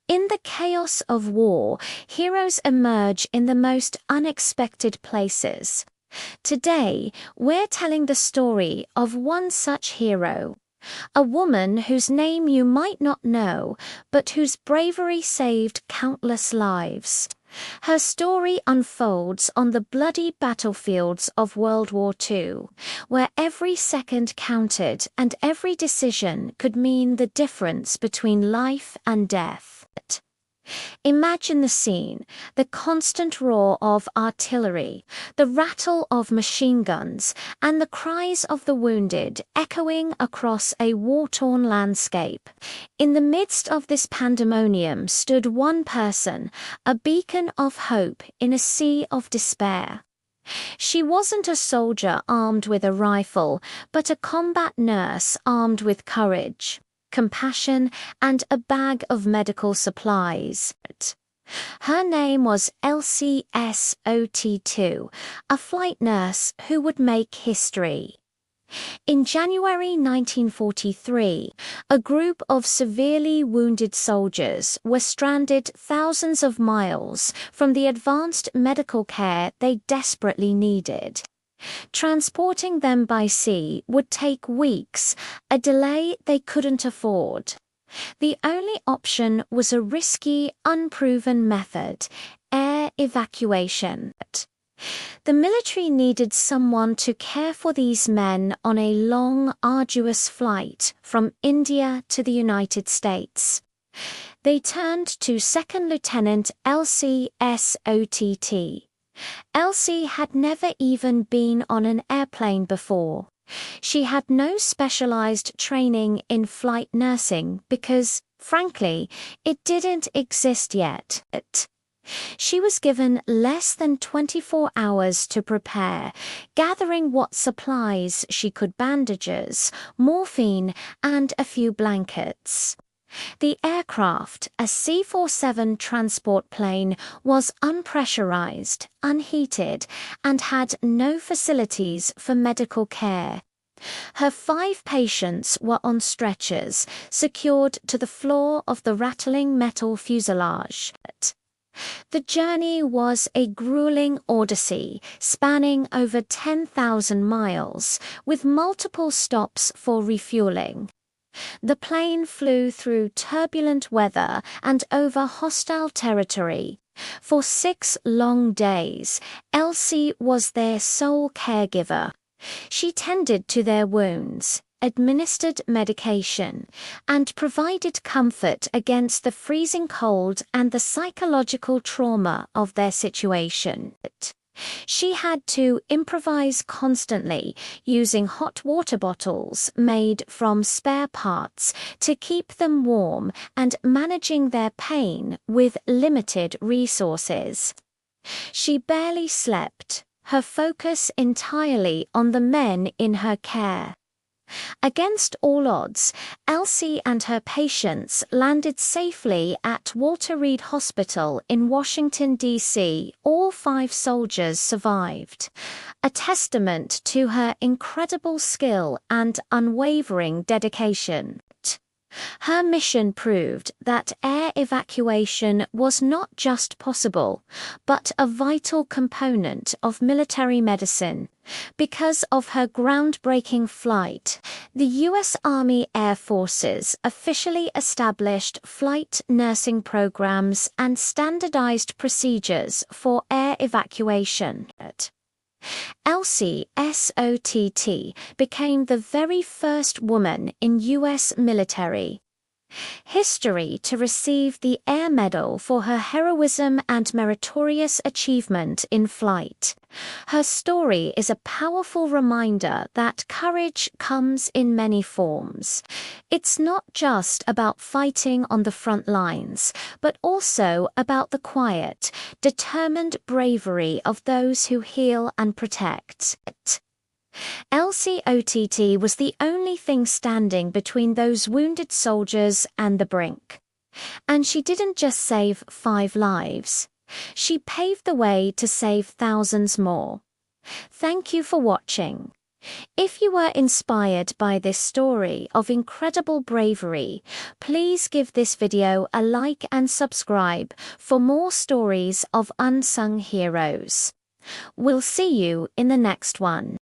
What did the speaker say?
In the chaos of war, heroes emerge in the most unexpected places. Today, we're telling the story of one such hero, a woman whose name you might not know, but whose bravery saved countless lives. Her story unfolds on the bloody battlefields of World War II, where every second counted and every decision could mean the difference between life and death. Imagine the scene: the constant roar of artillery, the rattle of machine guns, and the cries of the wounded echoing across a war-torn landscape. In the midst of this pandemonium stood one person, a beacon of hope in a sea of despair. She wasn't a soldier armed with a rifle, but a combat nurse armed with courage, compassion, and a bag of medical supplies. Her name was Elsie SOT2, a flight nurse who would make history. In January 1943, a group of severely wounded soldiers were stranded thousands of miles from the advanced medical care they desperately needed. Transporting them by sea would take weeks, a delay they couldn't afford. The only option was a risky, unproven method: air evacuation. The military needed someone to care for these men on a long, arduous flight from India to the United States. They turned to Second Lieutenant Elsie SOTT. Elsie had never even been on an airplane before. She had no specialized training in flight nursing because, frankly, it didn't exist yet. She was given less than 24 hours to prepare, gathering what supplies she could: bandages, morphine, and a few blankets. The aircraft, a C-47 transport plane, was unpressurized, unheated, and had no facilities for medical care. Her 5 patients were on stretchers, secured to the floor of the rattling metal fuselage. The journey was a grueling odyssey, spanning over 10,000 miles, with multiple stops for refueling. The plane flew through turbulent weather and over hostile territory. For 6 long days, Elsie was their sole caregiver. She tended to their wounds, administered medication, and provided comfort against the freezing cold and the psychological trauma of their situation. She had to improvise constantly, using hot water bottles made from spare parts to keep them warm and managing their pain with limited resources. She barely slept, her focus entirely on the men in her care. Against all odds, Elsie and her patients landed safely at Walter Reed Hospital in Washington, D.C. All 5 soldiers survived, a testament to her incredible skill and unwavering dedication. Her mission proved that air evacuation was not just possible, but a vital component of military medicine. Because of her groundbreaking flight, the U.S. Army Air Forces officially established flight nursing programs and standardized procedures for air evacuation. Elsie SOTT became the very first woman in U.S. military history to receive the Air Medal for her heroism and meritorious achievement in flight. Her story is a powerful reminder that courage comes in many forms. It's not just about fighting on the front lines, but also about the quiet, determined bravery of those who heal and protect. Elsie OTT was the only thing standing between those wounded soldiers and the brink. And she didn't just save 5 lives. She paved the way to save thousands more. Thank you for watching. If you were inspired by this story of incredible bravery, please give this video a like and subscribe for more stories of unsung heroes. We'll see you in the next one.